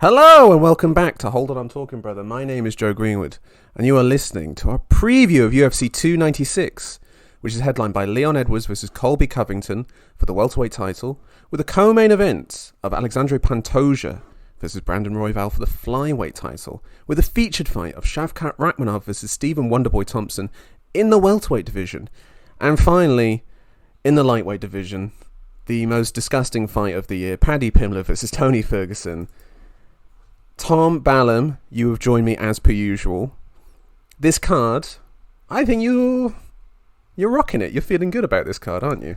Hello and welcome back to Hold On I'm Talking Brother. My name is Joe Greenwood and you are listening to our preview of UFC 296, which is headlined by Leon Edwards versus Colby Covington for the welterweight title, with a co-main event of Alexandre Pantoja versus Brandon Royval for the flyweight title, with a featured fight of Shavkat Rakhmonov versus Stephen Wonderboy Thompson in the welterweight division, and finally, in the lightweight division, the most disgusting fight of the year, Paddy Pimblett versus Tony Ferguson. Tom Ballum, you have joined me as per usual. This card, I think you're rocking it. You're feeling good about this card, aren't you?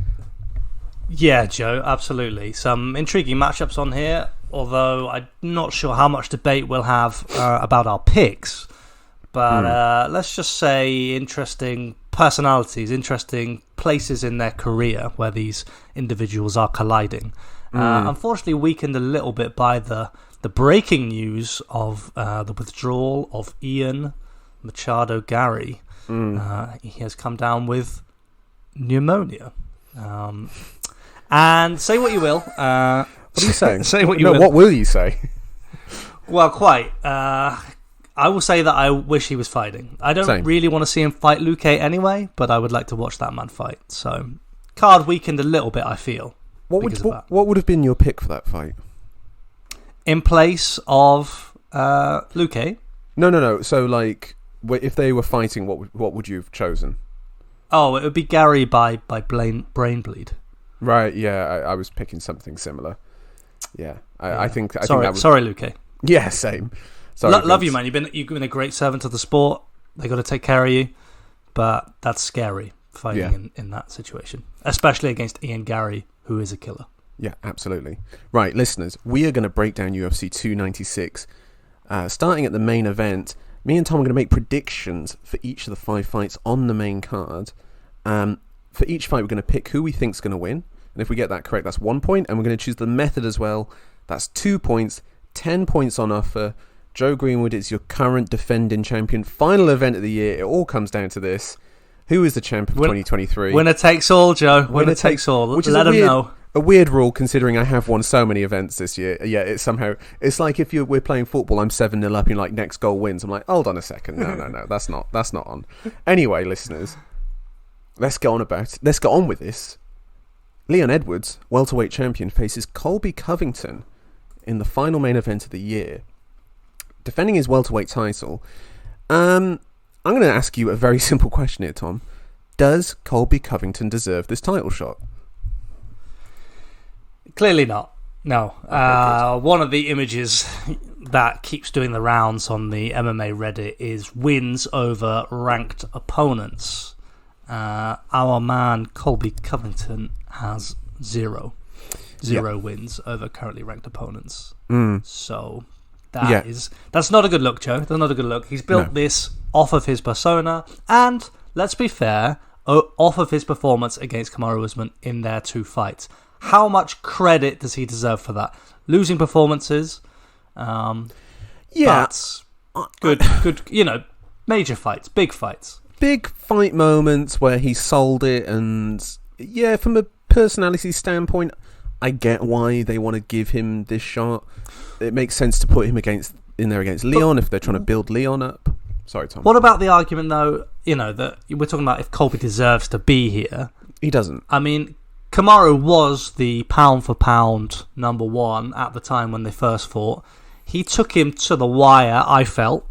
Yeah, Joe, absolutely. Some intriguing matchups on here, although I'm not sure how much debate we'll have about our picks. But let's just say interesting personalities, interesting places in their career where these individuals are colliding. Unfortunately, weakened a little bit by the breaking news of the withdrawal of Ian Machado Gary. He has come down with pneumonia. And say what you will. What are you saying? Say what you will. What will you say? Well, quite. I will say that I wish he was fighting. I don't really want to see him fight Luque anyway, but I would like to watch that man fight. So, card weakened a little bit, I feel. What would have been your pick for that fight? In place of Luque? No. So, like, if they were fighting, what would you have chosen? Oh, it would be Gary by brain bleed. Right, yeah, I was picking something similar. Yeah, I think that sorry, Luque. Yeah, same. Sorry, love you, man. You've been a great servant to the sport. They got to take care of you, but that's scary fighting in that situation, especially against Ian Gary, who is a killer. Yeah, absolutely. Right, listeners, we are going to break down UFC 296. Starting at the main event, me and Tom are going to make predictions for each of the 5 fights on the main card. For each fight, we're going to pick who we think's going to win. And if we get that correct, that's 1 point. And we're going to choose the method as well. That's 2 points, 10 points on offer. Joe Greenwood is your current defending champion. Final event of the year. It all comes down to this. Who is the champ of 2023? Winner takes all, Joe. Winner takes all. Let them know. A weird rule, considering I have won so many events this year. Yeah, it's like if we're playing football, I'm 7-0 up, and you're like, next goal wins. I'm like, hold on a second. No, that's not on. Anyway, listeners, let's get on with this. Leon Edwards, welterweight champion, faces Colby Covington in the final main event of the year, defending his welterweight title. I'm going to ask you a very simple question here, Tom. Does Colby Covington deserve this title shot? Clearly not. No. One of the images that keeps doing the rounds on the MMA Reddit is wins over ranked opponents. Our man Colby Covington has zero wins over currently ranked opponents. So that's not a good look, Joe. That's not a good look. He's built this off of his persona and, let's be fair, off of his performance against Kamaru Usman in their 2 fights. How much credit does he deserve for that? Losing performances, but good. Major fights, big fights. Big fight moments where he sold it, and from a personality standpoint, I get why they want to give him this shot. It makes sense to put him against Leon if they're trying to build Leon up. Sorry, Tom. What about the argument, though, that we're talking about if Colby deserves to be here? He doesn't. I mean, Kamaru was the pound-for-pound number 1 at the time when they first fought. He took him to the wire, I felt,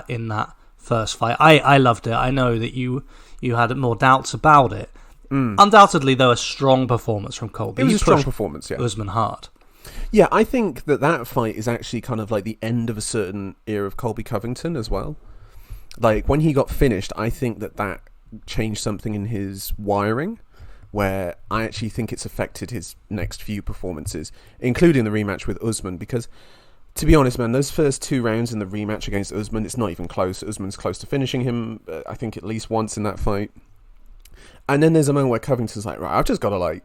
in that first fight. I loved it. I know that you had more doubts about it. Undoubtedly, though, a strong performance from Colby. It was a strong performance, yeah. Usman hard. Yeah, I think that fight is actually kind of like the end of a certain era of Colby Covington as well. Like, when he got finished, I think that changed something in his wiring, where I actually think it's affected his next few performances, including the rematch with Usman, because, to be honest, man, those first 2 rounds in the rematch against Usman, it's not even close. Usman's close to finishing him, I think, at least once in that fight. And then there's a moment where Covington's like, right, I've just got to,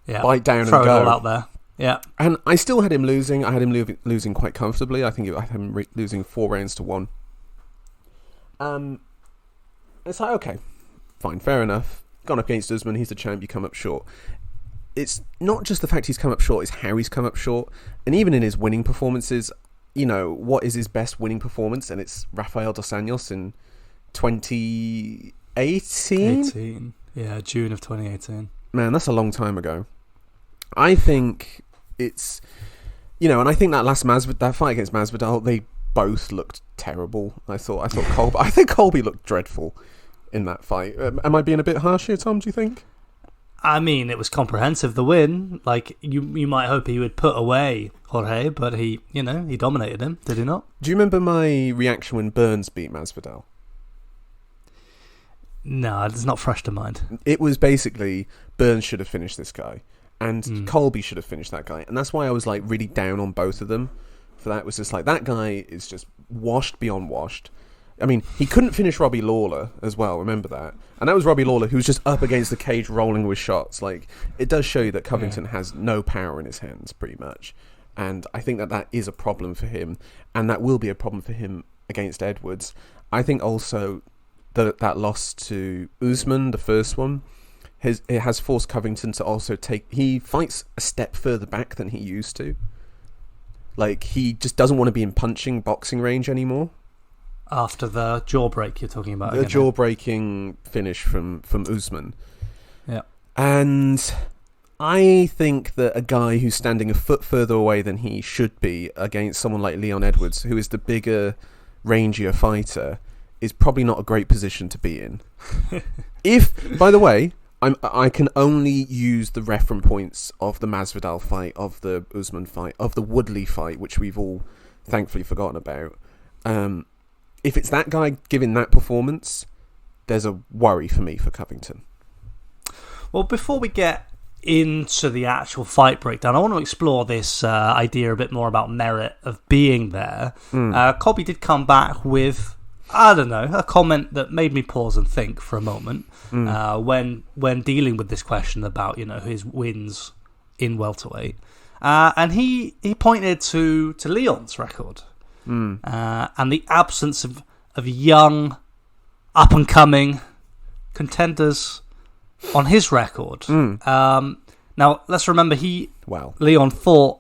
bite down and go. Throw it all out there. Yeah. And I still had him losing. I had him losing quite comfortably. I think I had him losing 4 rounds to 1. It's like, okay, fine, fair enough. Gone up against Usman, he's the champ, you come up short. It's not just the fact he's come up short, it's how he's come up short. And even in his winning performances, what is his best winning performance, and it's Rafael dos Anjos in 2018. Yeah, June of 2018. Man, that's a long time ago. I think it's, and I think that that fight against Masvidal, they both looked terrible. I thought Colby looked dreadful in that fight. Am I being a bit harsh here, Tom? Do you think? I mean, it was comprehensive, the win. Like, you might hope he would put away Jorge, but he dominated him, did he not? Do you remember my reaction when Burns beat Masvidal? No, it's not fresh to mind. It was basically, Burns should have finished this guy, and Colby should have finished that guy. And that's why I was, like, really down on both of them. For that, it was just like, that guy is just washed beyond washed. I mean, he couldn't finish Robbie Lawler as well, remember that? And that was Robbie Lawler, who was just up against the cage rolling with shots. Like, it does show you that Covington has no power in his hands, pretty much. And I think that is a problem for him, and that will be a problem for him against Edwards. I think also that loss to Usman, the first one, it has forced Covington to also he fights a step further back than he used to. Like, he just doesn't want to be in punching boxing range anymore. After the jawbreak you're talking about. The jaw-breaking finish from Usman. Yeah. And I think that a guy who's standing a foot further away than he should be against someone like Leon Edwards, who is the bigger, rangier fighter, is probably not a great position to be in. By the way, I can only use the reference points of the Masvidal fight, of the Usman fight, of the Woodley fight, which we've all thankfully forgotten about. If it's that guy giving that performance, there's a worry for me for Covington. Well, before we get into the actual fight breakdown, I want to explore this idea a bit more about merit of being there. Colby did come back with, I don't know, a comment that made me pause and think for a moment when dealing with this question about, his wins in welterweight. And he pointed to Leon's record. And the absence of young, up-and-coming contenders on his record. Now, let's remember, Leon fought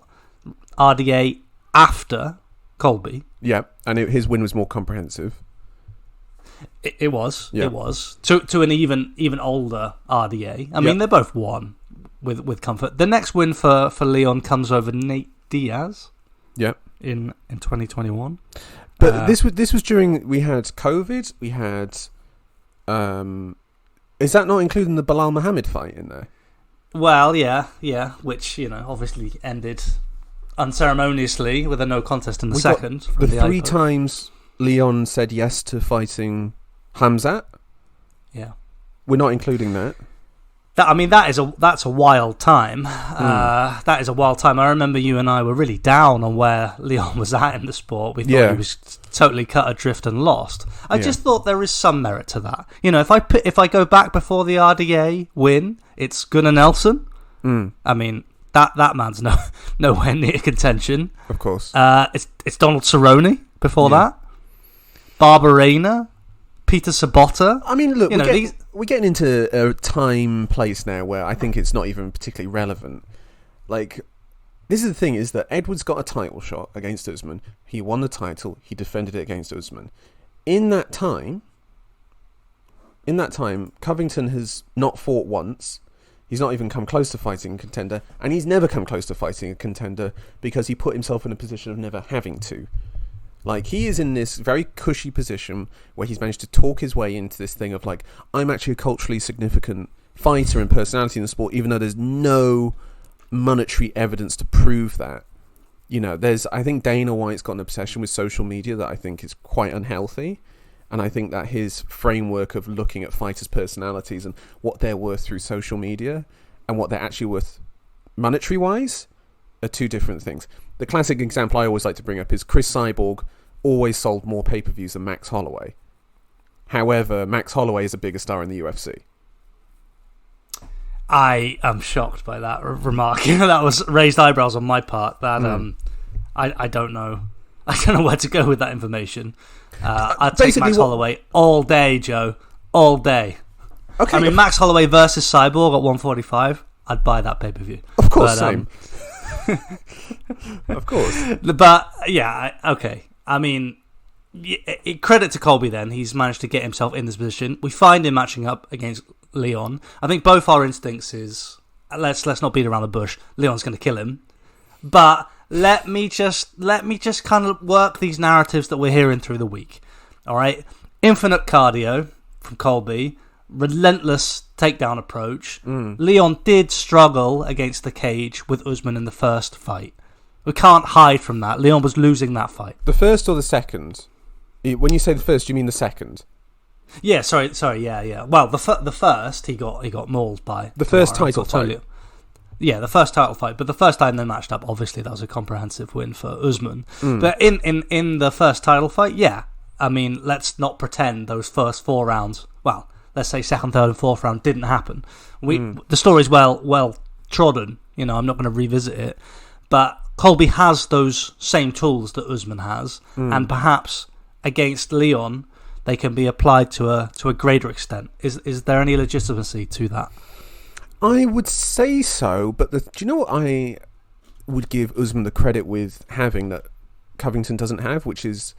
RDA after Colby. Yeah, and his win was more comprehensive. It was. To an even older RDA. I mean, they both won with comfort. The next win for Leon comes over Nate Diaz. Yeah. In 2021, but this was during, we had COVID. We had, is that not including the Bilal Muhammad fight in there? Well, yeah, which obviously ended unceremoniously with a no contest in the second. The 3 times Leon said yes to fighting Hamzat. Yeah, we're not including that. That's a wild time. That is a wild time. I remember you and I were really down on where Leon was at in the sport. We thought he was totally cut adrift and lost. I just thought there is some merit to that. If I go back before the RDA win, it's Gunnar Nelson. I mean, that man's nowhere near contention. Of course. It's Donald Cerrone before that. Barberena. Peter Sabota. I mean, look, we're getting into a time place now where I think it's not even particularly relevant. Like, this is the thing, is that Edwards got a title shot against Usman. He won the title. He defended it against Usman. In that time, Covington has not fought once. He's not even come close to fighting a contender, and he's never come close to fighting a contender because he put himself in a position of never having to. Like, he is in this very cushy position where he's managed to talk his way into this thing of, like, I'm actually a culturally significant fighter and personality in the sport, even though there's no monetary evidence to prove that. I think Dana White's got an obsession with social media that I think is quite unhealthy. And I think that his framework of looking at fighters' personalities and what they're worth through social media and what they're actually worth monetary-wise are two different things. The classic example I always like to bring up is Chris Cyborg always sold more pay-per-views than Max Holloway. However, Max Holloway is a bigger star in the UFC. I am shocked by that remark. That was raised eyebrows on my part. That I don't know. I don't know where to go with that information. I'd take Max Holloway all day, Joe. All day. Okay. I mean, Max Holloway versus Cyborg at 145. I'd buy that pay-per-view. Of course, same. Of course. But yeah, okay. I mean, credit to Colby then. He's managed to get himself in this position. We find him matching up against Leon. I think both our instincts is, let's not beat around the bush. Leon's going to kill him. But let me just kind of work these narratives that we're hearing through the week. All right? Infinite cardio from Colby. Relentless takedown approach. Leon did struggle against the cage with Usman in the first fight. We can't hide from that. Leon was losing that fight. The first or the second? When you say the first, you mean the second? Yeah, sorry, yeah. Well, the first he got mauled by the first title fight. Yeah, the first title fight, but the first time they matched up, obviously that was a comprehensive win for Usman. But in the first title fight, yeah, I mean, let's not pretend those first 4 rounds. Well, let's say second, third, and fourth round didn't happen. The story's well trodden. You know, I'm not going to revisit it, but Colby has those same tools that Usman has, and perhaps against Leon, they can be applied to a greater extent. Is there any legitimacy to that? I would say so, but do you know what I would give Usman the credit with having that Covington doesn't have, which is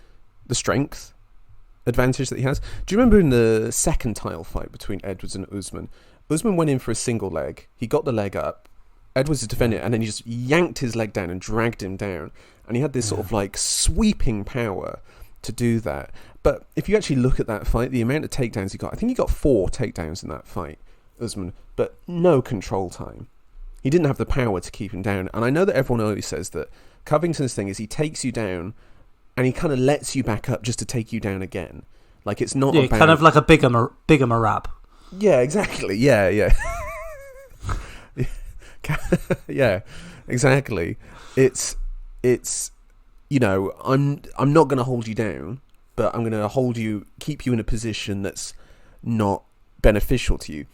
the strength advantage that he has? Do you remember in the second title fight between Edwards and Usman? Usman went in for a single leg. He got the leg up. Edwards is defending it, and then he just yanked his leg down and dragged him down. And he had this sort of like sweeping power to do that. But if you actually look at that fight, the amount of takedowns he got, I think he got 4 takedowns in that fight, Usman, but no control time. He didn't have the power to keep him down. And I know that everyone always says that Covington's thing is he takes you down and he kind of lets you back up just to take you down again. Like it's not about... kind of like a bigger Marab. Yeah, exactly. Yeah. Yeah, exactly. It's you know, I'm not going to hold you down, but I'm going to keep you in a position that's not beneficial to you.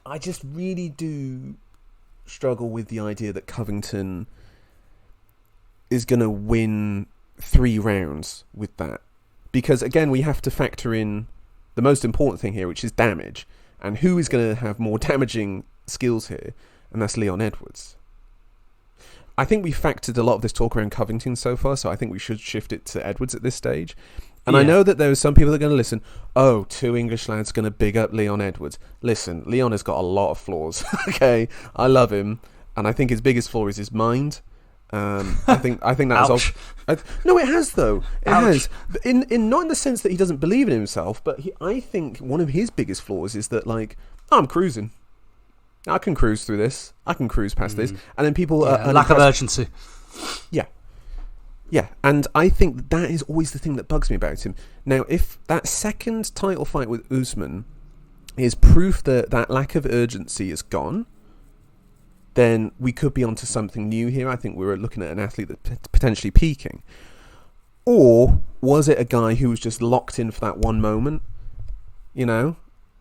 I just really do struggle with the idea that Covington is going to win 3 rounds with that. Because, again, we have to factor in the most important thing here, which is damage. And who is going to have more damaging skills here? And that's Leon Edwards. I think we factored a lot of this talk around Covington so far, so I think we should shift it to Edwards at this stage. And I know that there are some people that are going to listen, 2 English lads going to big up Leon Edwards. Listen, Leon has got a lot of flaws, okay? I love him, and I think his biggest flaw is his mind. I think that's... No, it has, though. It has. Not in the sense that he doesn't believe in himself, but I think one of his biggest flaws is that, like, I'm cruising. I can cruise through this. I can cruise past this. And then people... lack of urgency. Yeah, and I think that is always the thing that bugs me about him. Now, if that second title fight with Usman is proof that that lack of urgency is gone, then we could be onto something new here. I think we were looking at an athlete that's potentially peaking. Or was it a guy who was just locked in for that one moment? You know?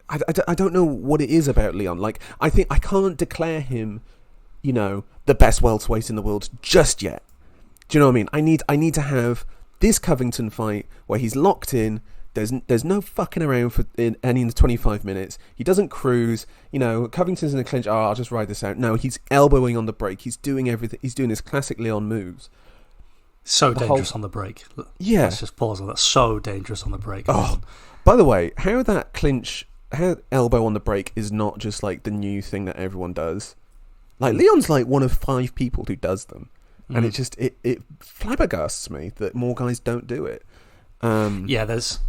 I don't know what it is about Leon. Like, I think I can't declare him, you know, the best welterweight in the world just yet. Do you know what I mean? I need to have this Covington fight where he's locked in. There's no fucking around for any in the 25 minutes. He doesn't cruise. You know, Covington's in a clinch. I'll just ride this out. No, he's elbowing on the break. He's doing everything. He's doing his classic Leon moves. So dangerous on the break. Yeah. Let's just pause on that. So dangerous on the break. Oh, by the way, how elbow on the break is not just like the new thing that everyone does. Like Leon's like one of 5 people who does them. And it just it flabbergasts me that more guys don't do it. There's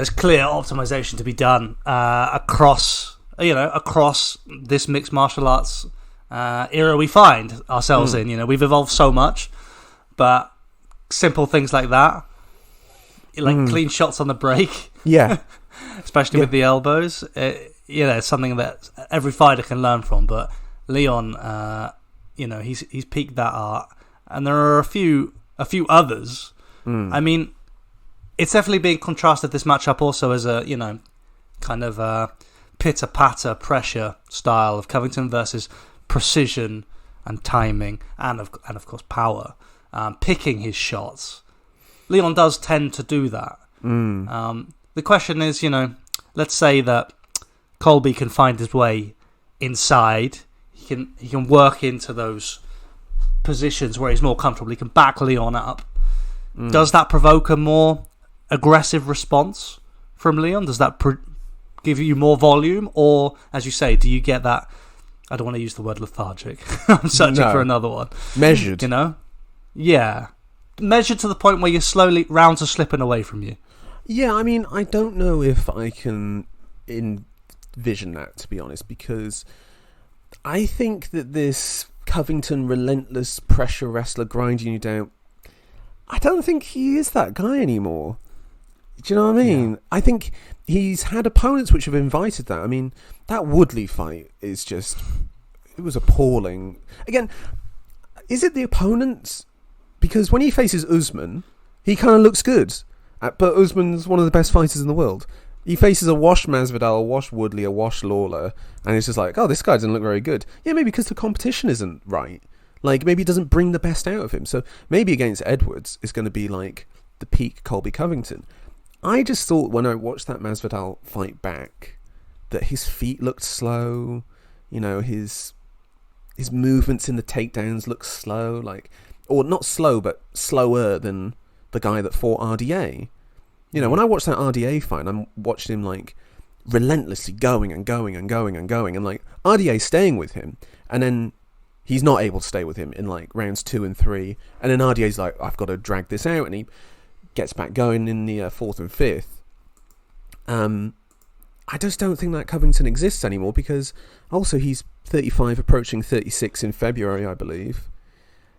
clear optimization to be done across this mixed martial arts era we find ourselves in. You know, we've evolved so much, but simple things like that, like clean shots on the break, especially with the elbows, it's something that every fighter can learn from. But Leon, he's peaked that art. And there are a few others. I mean, it's definitely being contrasted, this matchup, also as a, kind of a pitter-patter pressure style of Covington versus precision and timing and of course power, picking his shots. Leon does tend to do that. The question is, let's say that Colby can find his way inside. He can work into those positions where he's more comfortable. He can back Leon up. Does that provoke a more aggressive response from Leon? Does that give you more volume? Or, as you say, do you get that... I don't want to use the word lethargic. I'm searching for another one. Measured. You know? Yeah. Measured to the point where rounds are slipping away from you. Yeah, I mean, I don't know if I can envision that, to be honest, because I think that this Covington relentless pressure wrestler grinding you down, I don't think he is that guy anymore. Do you know what I mean? Yeah. I think he's had opponents which have invited that. I mean, that Woodley fight is just... It was appalling. Again, is it the opponents? Because when he faces Usman, he kind of looks good. But Usman's one of the best fighters in the world. He faces a washed Masvidal, a washed Woodley, a washed Lawler, and it's just like, oh, this guy doesn't look very good. Yeah, maybe because the competition isn't right. Like, maybe it doesn't bring the best out of him. So maybe against Edwards, it's going to be like the peak Colby Covington. I just thought when I watched that Masvidal fight back that his feet looked slow. You know, his movements in the takedowns looked slow. Like, or not slow, but slower than the guy that fought RDA. You know, when I watched that RDA fight, I watched him like relentlessly going and going and going and going, and like RDA staying with him, and then he's not able to stay with him in like rounds 2 and 3, and then RDA's like, I've got to drag this out, and he gets back going in the 4th and 5th. I just don't think that Covington exists anymore, because also he's 35, approaching 36 in February, I believe.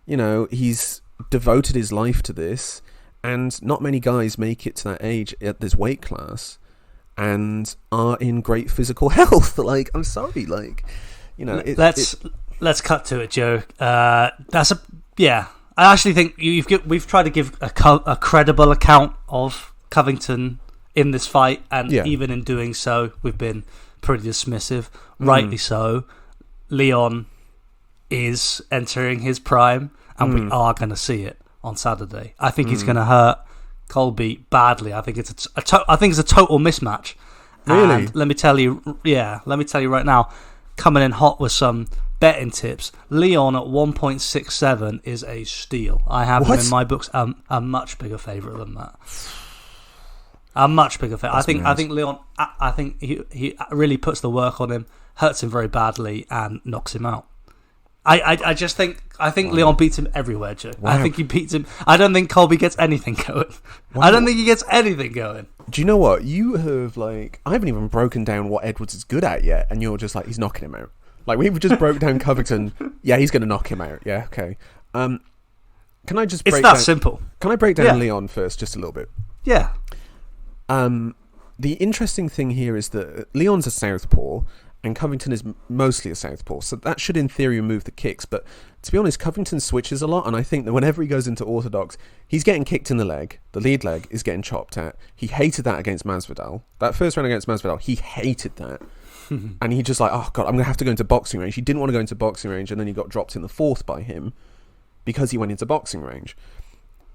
You know, he's devoted his life to this. And not many guys make it to that age at this weight class and are in great physical health. Like, I'm sorry, like, you know. Let's cut to it, Joe. I actually think we've tried to give a credible account of Covington in this fight, and even in doing so, we've been pretty dismissive. Rightly so. Leon is entering his prime, and we are going to see it on Saturday. I think he's going to hurt Colby badly. I think it's a total mismatch. Really? And let me tell you right now, coming in hot with some betting tips, Leon at 1.67 is a steal. I have him in my books a much bigger favourite than that. A much bigger favourite. I think Leon. I think he really puts the work on him, hurts him very badly, and knocks him out. I think Leon beats him everywhere, Joe. Wow. I think he beats him. I don't think Colby gets anything going. Wow. I don't think he gets anything going. Do you know what? You have, like... I haven't even broken down what Edwards is good at yet, and you're just like, he's knocking him out. Like, we've just broke down Covington. Yeah, he's going to knock him out. Yeah, okay. Can I just break It's that simple. Can I break down Leon first, just a little bit? Yeah. The interesting thing here is that Leon's a southpaw, and Covington is mostly a southpaw, so that should in theory remove the kicks. But to be honest, Covington switches a lot, and I think that whenever he goes into orthodox, he's getting kicked in the leg. The lead leg is getting chopped at. He hated that against Masvidal. That first round against Masvidal, he hated that. And he just like, oh God, I'm going to have to go into boxing range. He didn't want to go into boxing range, and then he got dropped in the 4th by him because he went into boxing range.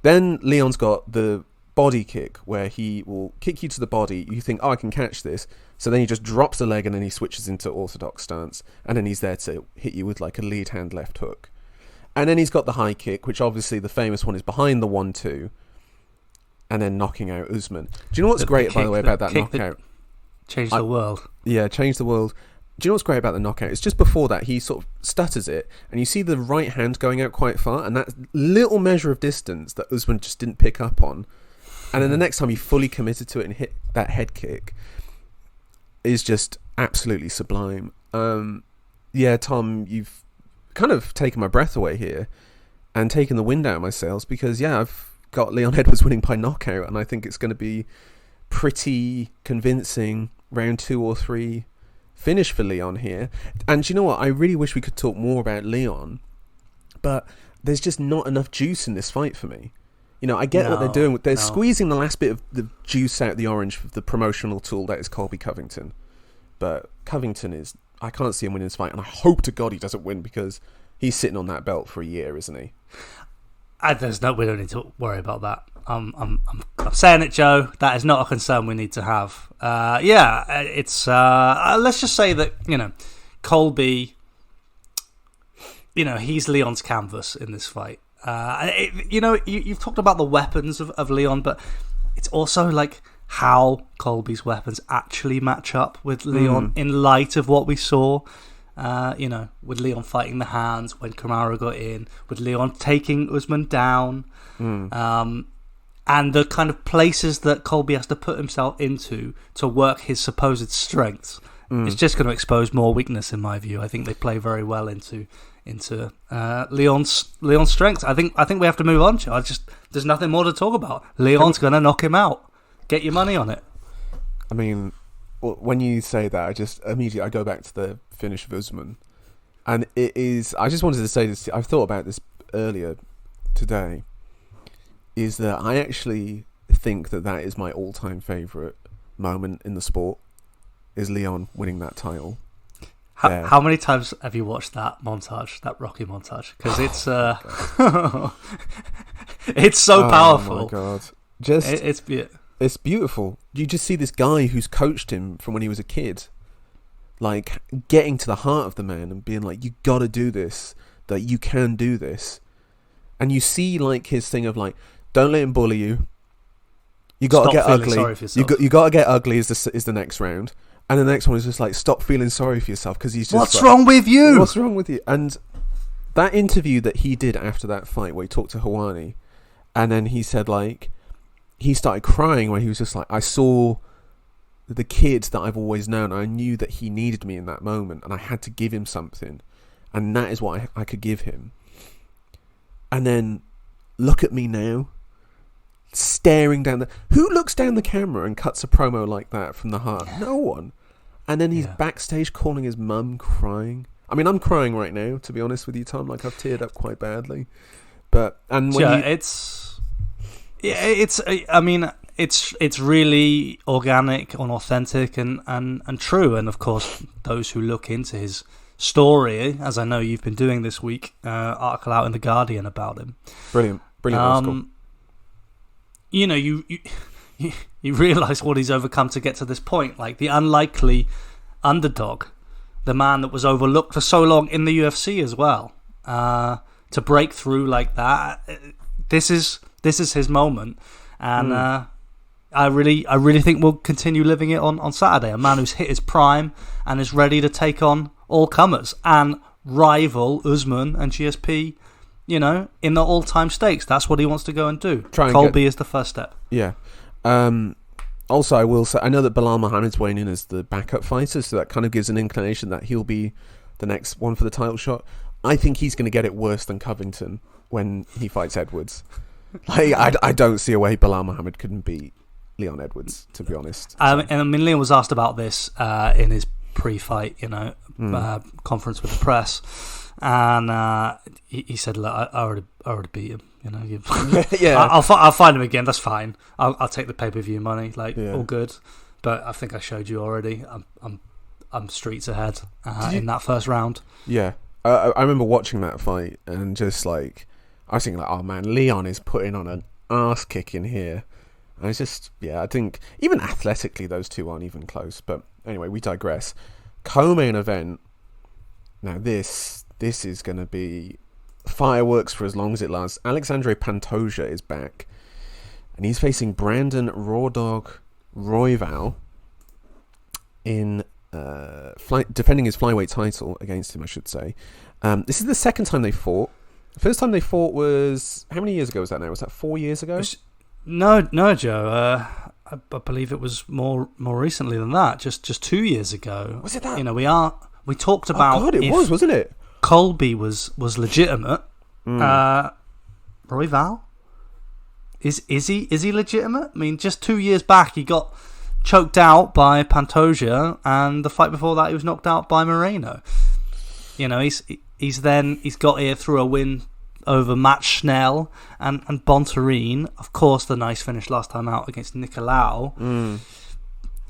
Then Leon's got the body kick, where he will kick you to the body. You think, oh, I can catch this. So then he just drops the leg, and then he switches into orthodox stance, and then he's there to hit you with like a lead hand left hook. And then he's got the high kick, which obviously the famous one is behind the 1-2, and then knocking out Usman. Do you know what's great, by the way, about that knockout? Changed the world. Yeah, changed the world. Do you know what's great about the knockout? It's just before that, he sort of stutters it, and you see the right hand going out quite far, and that little measure of distance that Usman just didn't pick up on. And then the next time he fully committed to it and hit that head kick is just absolutely sublime. Yeah, Tom, you've kind of taken my breath away here and taken the wind out of my sails, because, yeah, I've got Leon Edwards winning by knockout, and I think it's going to be pretty convincing round 2 or 3 finish for Leon here. And you know what? I really wish we could talk more about Leon, but there's just not enough juice in this fight for me. You know, I get what they're doing. They're squeezing the last bit of the juice out of the orange of the promotional tool that is Colby Covington. But Covington is... I can't see him winning this fight, and I hope to God he doesn't win, because he's sitting on that belt for a year, isn't he? We don't need to worry about that. I'm saying it, Joe. That is not a concern we need to have. It's... let's just say that, you know, Colby... he's Leon's canvas in this fight. You've talked about the weapons of Leon, but it's also like how Colby's weapons actually match up with Leon in light of what we saw. With Leon fighting the hands when Kamaru got in, with Leon taking Usman down, and the kind of places that Colby has to put himself into to work his supposed strengths. It's just going to expose more weakness, in my view. I think they play very well into Leon's strengths. I think we have to move on. There's nothing more to talk about. Leon's going to knock him out. Get your money on it. I mean, when you say that, I go back to the finish of Usman, and it is. I just wanted to say this. I've thought about this earlier today. Is that I actually think that is my all-time favourite moment in the sport. Is Leon winning that title? How many times have you watched that montage, that Rocky montage? Because it's it's so powerful. Oh my god! It's beautiful. You just see this guy who's coached him from when he was a kid, like getting to the heart of the man and being like, "You got to do this. That you can do this." And you see like his thing of like, "Don't let him bully you. You got to get ugly. You got to get ugly." Is the next round. And the next one is just like, stop feeling sorry for yourself, because he's just What's wrong with you? What's wrong with you? And that interview that he did after that fight, where he talked to Hawani, and then he said like, he started crying when he was just like, I saw the kid that I've always known. I knew that he needed me in that moment, and I had to give him something, and that is what I could give him. And then look at me now, staring down who looks down the camera and cuts a promo like that from the heart? No one. And then he's backstage calling his mum, crying. I mean, I'm crying right now, to be honest with you, Tom. Like, I've teared up quite badly. But it's really organic and authentic and true. And of course, those who look into his story, as I know you've been doing this week, article out in the Guardian about him. Brilliant article. You realise what he's overcome to get to this point, like the unlikely underdog, the man that was overlooked for so long in the UFC as well, to break through like that. This is his moment, and I really think we'll continue living it on Saturday. A man who's hit his prime and is ready to take on all comers and rival Usman and GSP. In the all-time stakes. That's what he wants to go and do. Colby is the first step. Yeah. Also, I will say, I know that Bilal Muhammad's weighing in as the backup fighter, so that kind of gives an inclination that he'll be the next one for the title shot. I think he's going to get it worse than Covington when he fights Edwards. Like, I don't see a way Bilal Muhammad couldn't beat Leon Edwards, to be honest. Leon was asked about this in his pre-fight, conference with the press. And he said, "Look, I already beat him. Yeah. I'll find him again. That's fine. I'll take the pay-per-view money. All good. But I think I showed you already. I'm streets ahead in that first round." Yeah, I remember watching that fight and just like I was thinking like, oh man, Leon is putting on an arse kick in here. And it's just I think even athletically those two aren't even close. But anyway, we digress. Co-main event. Now this is going to be fireworks for as long as it lasts. Alexandre Pantoja is back, and he's facing Brandon Royval in defending his flyweight title against him, I should say. This is the second time they fought. The first time they fought was, how many years ago was that now? Was that 4 years ago? No, Joe. I believe it was more recently than that. Just 2 years ago. Was it that? We talked about. Oh God, it was, wasn't it? Colby was legitimate. Royval? Is he legitimate? I mean, just 2 years back he got choked out by Pantoja, and the fight before that he was knocked out by Moreno. He's got here through a win over Matt Schnell and Bontarine. Of course, the nice finish last time out against Nicolau.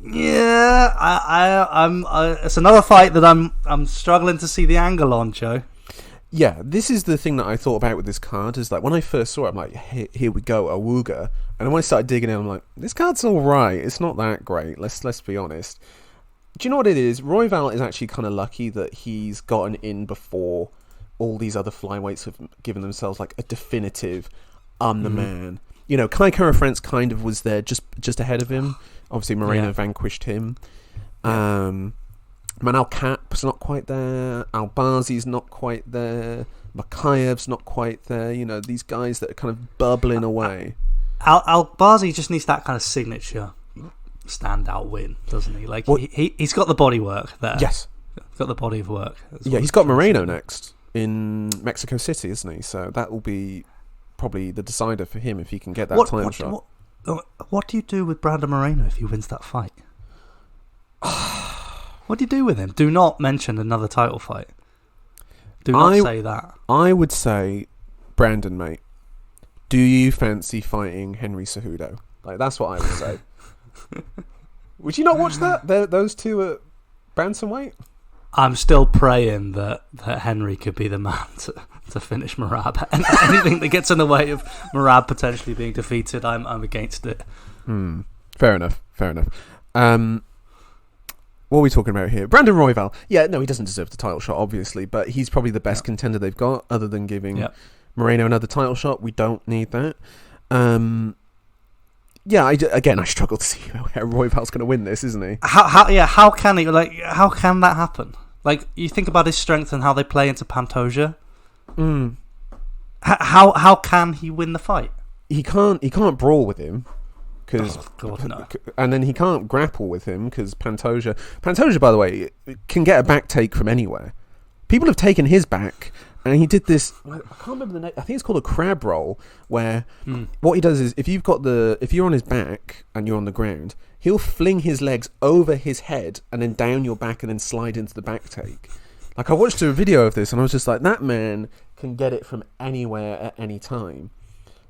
Yeah, I'm. It's another fight that I'm struggling to see the angle on, Joe. Yeah, this is the thing that I thought about with this card. Is like when I first saw it, I'm like, here we go, Awuga. And then when I started digging in, I'm like, this card's all right. It's not that great. Let's be honest. Do you know what it is? Royval is actually kind of lucky that he's gotten in before all these other flyweights have given themselves like a definitive, I'm the man. You know, Kai Kara France kind of was there just ahead of him. Obviously, Moreno vanquished him. Manal Kap's not quite there. Albazi's not quite there. Makayev's not quite there. You know, these guys that are kind of bubbling away. Albazi just needs that kind of signature standout win, doesn't he? Like, he's got the body work there. Yes. He's got the body of work. He's got Moreno next in Mexico City, isn't he? So that will be probably the decider for him if he can get that title shot. What do you do with Brandon Moreno if he wins that fight? What do you do with him? Do not mention another title fight. Do not say that. I would say, Brandon, mate, do you fancy fighting Henry Cejudo? Like, that's what I would say. Would you not watch that? Those two at bantamweight? I'm still praying that Henry could be the man to finish Merab. And anything that gets in the way of Merab potentially being defeated, I'm against it. Fair enough. What are we talking about here? Brandon Royval. Yeah, no, he doesn't deserve the title shot, obviously, but he's probably the best contender they've got, other than giving Moreno another title shot. We don't need that. I struggle to see how Royval's going to win this, isn't he? How can he? Like, how can that happen? Like, you think about his strength and how they play into Pantoja. How can he win the fight? He can't brawl with him. No. And then he can't grapple with him because Pantoja, by the way, can get a back take from anywhere. People have taken his back, and he did this. I can't remember the name. I think it's called a crab roll, where what he does is if you're on his back and you're on the ground, he'll fling his legs over his head and then down your back and then slide into the back take. Like, I watched a video of this and I was just like, that man can get it from anywhere at any time.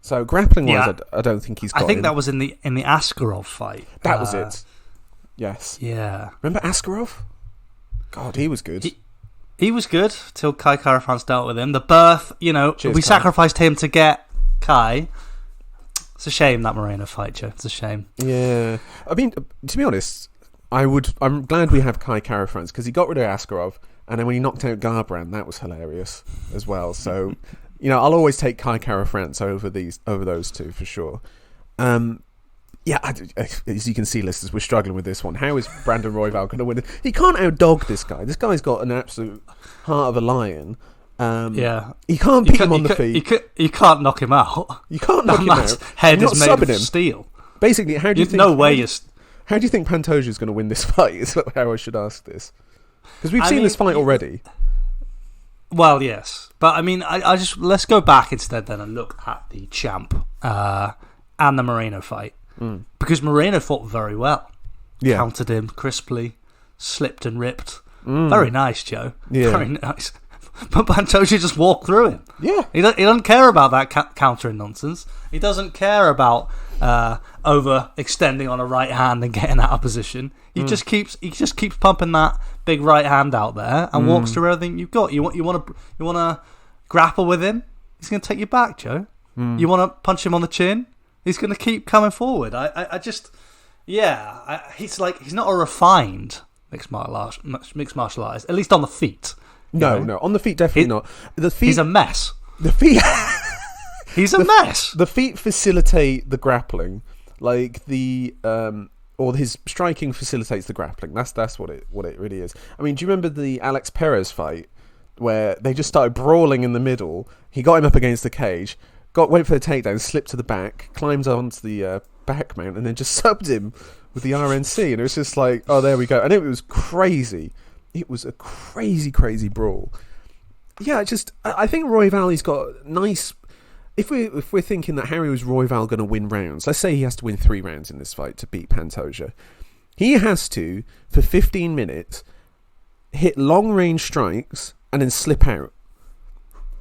So grappling wise, I don't think he's got. I think that was in the Askarov fight. That was it. Yes. Yeah. Remember Askarov? God, he was good. He was good till Kai Kara France dealt with him. The birth, we sacrificed him to get Kai. It's a shame, that Moreno fight, Joe. It's a shame. Yeah. I mean, to be honest, I'm glad we have Kai Kara France because he got rid of Askarov, and then when he knocked out Garbrandt, that was hilarious as well. So. I'll always take Kai Kara France over those two for sure. As you can see, listeners, we're struggling with this one. How is Brandon Royval going to win it? He can't outdog this guy. This guy's got an absolute heart of a lion. He can't beat him on the feet. You can't knock him out. You can't knock him out. Head is made of steel. Basically, how do you think? No way. How do you think Pantoja is going to win this fight? Is how I should ask this. Because we've seen this fight already. Well, yes, but I mean, let's go back instead then and look at the champ and the Moreno fight because Moreno fought very well, countered him crisply, slipped and ripped. Very nice, Joe. Yeah. Very nice. But Pantoja just walked through him. Yeah, he doesn't care about that countering nonsense. He doesn't care about overextending on a right hand and getting out of position. He just keeps pumping that big right hand out there and walks through everything you've got. You want to grapple with him? He's going to take you back, Joe. You want to punch him on the chin? He's going to keep coming forward. He's not a refined mixed martial artist, at least on the feet. No, on the feet definitely not. The feet, he's a mess. The feet. He's a mess. The feet facilitate the grappling, or his striking facilitates the grappling. That's what it really is. I mean, do you remember the Alex Perez fight where they just started brawling in the middle? He got him up against the cage, went for the takedown, slipped to the back, climbed onto the back mount, and then just subbed him with the RNC. And it was just like, oh, there we go. And it was crazy. It was a crazy, crazy brawl. Yeah, I think Royval's got nice. If we're thinking that Harry was Royval going to win rounds, let's say he has to win 3 rounds in this fight to beat Pantoja. He has to, for 15 minutes, hit long-range strikes and then slip out.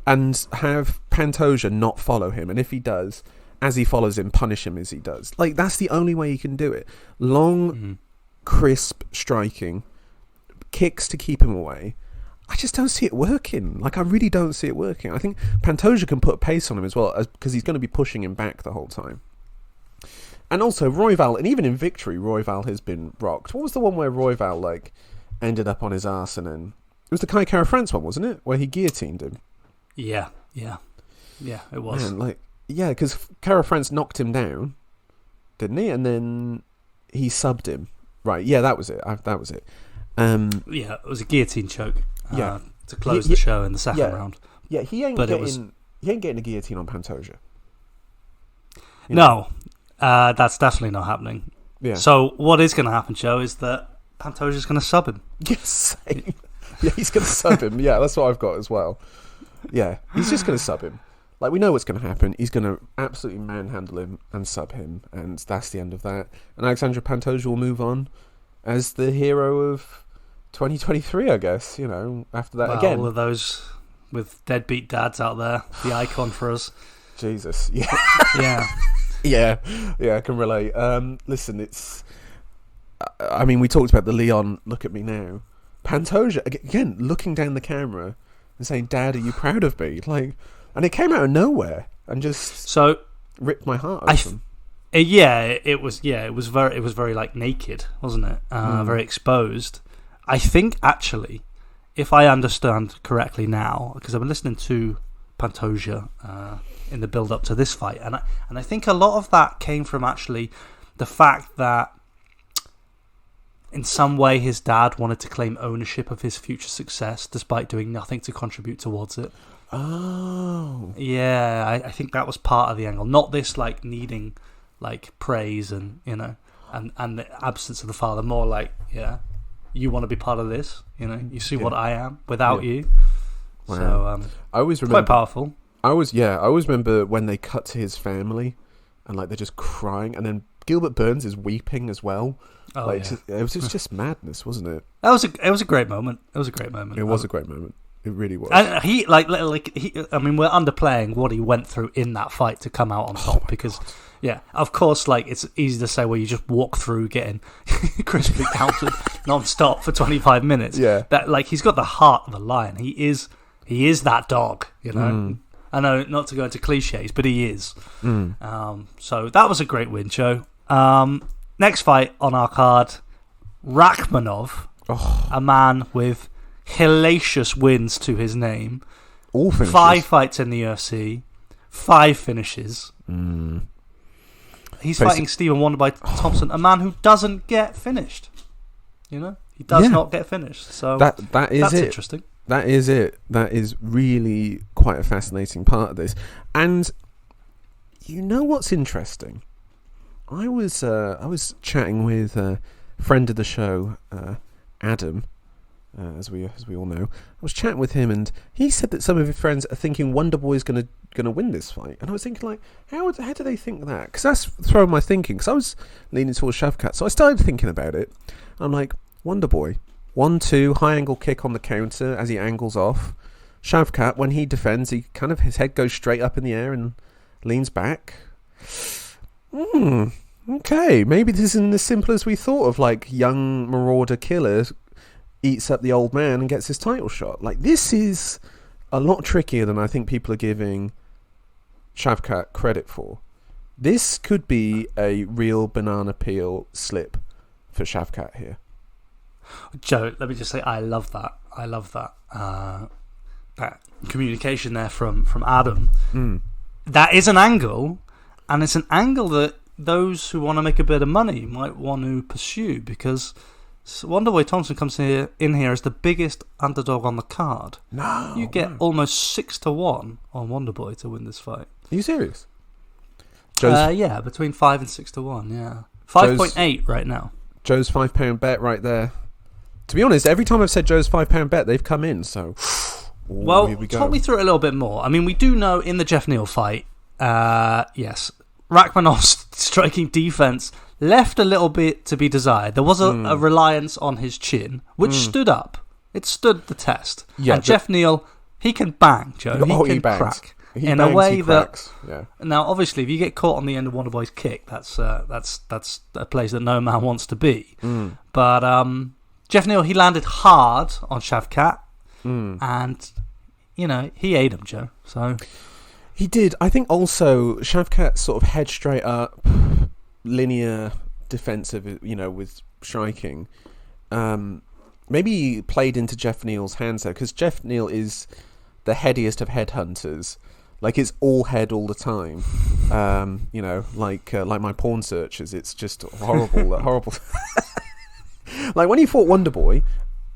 And have Pantoja not follow him. And if he does, as he follows him, punish him as he does. Like, that's the only way he can do it. Long, crisp striking, kicks to keep him away. I just don't see it working. Like, I really don't see it working. I think Pantoja can put pace on him as well, because he's going to be pushing him back the whole time. And also, Royval, and even in victory, Royval has been rocked. What was the one where Royval, ended up on his arse and then... It was the Kai Kara France one, wasn't it? Where he guillotined him. Yeah, it was. Man, because Kara France knocked him down, didn't he? And then he subbed him. Right, yeah, that was it. That was it. Yeah, it was a guillotine choke. To close the show in the second round. Yeah, he ain't getting a guillotine on Pantoja. No, that's definitely not happening. Yeah. So what is going to happen, Joe, is that Pantoja's going to sub him. Yes, same. Yeah, he's going to sub him. Yeah, that's what I've got as well. Yeah, he's just going to sub him. Like, we know what's going to happen. He's going to absolutely manhandle him and sub him, and that's the end of that. And Alexandre Pantoja will move on as the hero of 2023, I guess. You know, after that, again, all of those with deadbeat dads out there, the icon for us. Jesus, yeah, yeah, I can relate. Listen, it's. I mean, we talked about the Leon. Look at me now. Pantoja again, looking down the camera and saying, "Dad, are you proud of me?" Like, and it came out of nowhere and just ripped my heart open. It was very like naked, wasn't it? Very exposed. I think actually, if I understand correctly now, because I've been listening to Pantoja in the build up to this fight, and I think a lot of that came from actually the fact that in some way his dad wanted to claim ownership of his future success despite doing nothing to contribute towards it. Oh. Yeah, I think that was part of the angle. Not this like needing like praise and, you know, and the absence of the father. More like, yeah, you want to be part of this, you know, you see what I am without you. Wow. So I always remember, quite powerful. I always remember when they cut to his family and like they're just crying, and then Gilbert Burns is weeping as well. Oh, like, it was just madness, wasn't it? It was a great moment. It was a great moment. It was a great moment. It really was. And he I mean, we're underplaying what he went through in that fight to come out on top because, yeah, of course, like it's easy to say, well, you just walk through getting crisply countered non-stop for 25 minutes. Yeah, that like he's got the heart of a lion. He is that dog, you know. I know not to go into cliches, but he is. So that was a great win, Joe. Next fight on our card, Rakhmonov, a man with hellacious wins to his name. All finishes. 5 fights in the UFC, 5 finishes. He's fighting Stephen Wonderboy Thompson, a man who doesn't get finished. You know, he does not get finished. So that's interesting. That is it. That is really quite a fascinating part of this. And you know what's interesting? I was chatting with a friend of the show, Adam, as we all know. I was chatting with him, and he said that some of his friends are thinking Wonderboy's gonna win this fight. And I was thinking, like, how do they think that? Because that's throwing my thinking. Because I was leaning towards Shavkat, so I started thinking about it. I'm like, Wonderboy, 1-2 high angle kick on the counter as he angles off. Shavkat, when he defends, his head goes straight up in the air and leans back. Okay, maybe this isn't as simple as we thought of, like, young marauder killer eats up the old man and gets his title shot. Like, this is a lot trickier than I think people are giving Shavkat credit for. This could be a real banana peel slip for Shavkat here. Joe, let me just say, I love that. That communication there from Adam. That is an angle, and it's an angle that those who want to make a bit of money might want to pursue, because Wonderboy Thompson comes in here as the biggest underdog on the card. No, you get almost 6-1 on Wonderboy to win this fight. Are you serious? Yeah, between 5 and 6-1. Yeah, 5.8 right now. Joe's £5 bet right there. To be honest, every time I've said Joe's £5 bet, they've come in. So, well, talk me through it a little bit more. I mean, we do know in the Jeff Neal fight, yes, Rakhmonov's striking defense left a little bit to be desired. There was a reliance on his chin, which stood up. It stood the test. Yeah, and Jeff Neal, he can bang, Joe. He can crack. In a way that, now obviously, if you get caught on the end of Wonderboy's kick, that's a place that no man wants to be. But Jeff Neal, he landed hard on Shavkat, and you know he ate him, Joe. So he did. I think also Shavkat sort of head straight up, linear defensive, you know, with striking. Maybe he played into Jeff Neal's hands there, because Jeff Neal is the headiest of headhunters. Like, it's all head all the time. Like my porn searches. It's just horrible. Horrible. Like, when he fought Wonderboy,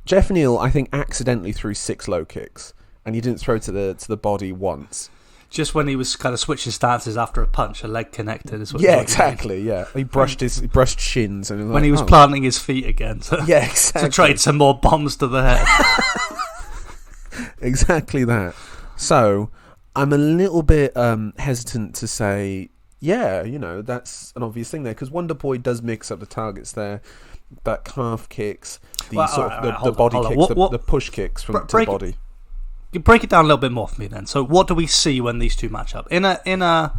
Jeff Neal, I think, accidentally threw 6 low kicks, and he didn't throw to the body once. Just when he was kind of switching stances after a punch, a leg connected. Exactly. Yeah, he brushed shins, and when he was planting his feet again. To trade some more bombs to the head. Exactly that. So I'm a little bit hesitant to say, that's an obvious thing there, because Wonderboy does mix up the targets there. That calf kicks, the body kicks, the push kicks from the body. Break it down a little bit more for me then. So what do we see when these two match up? In a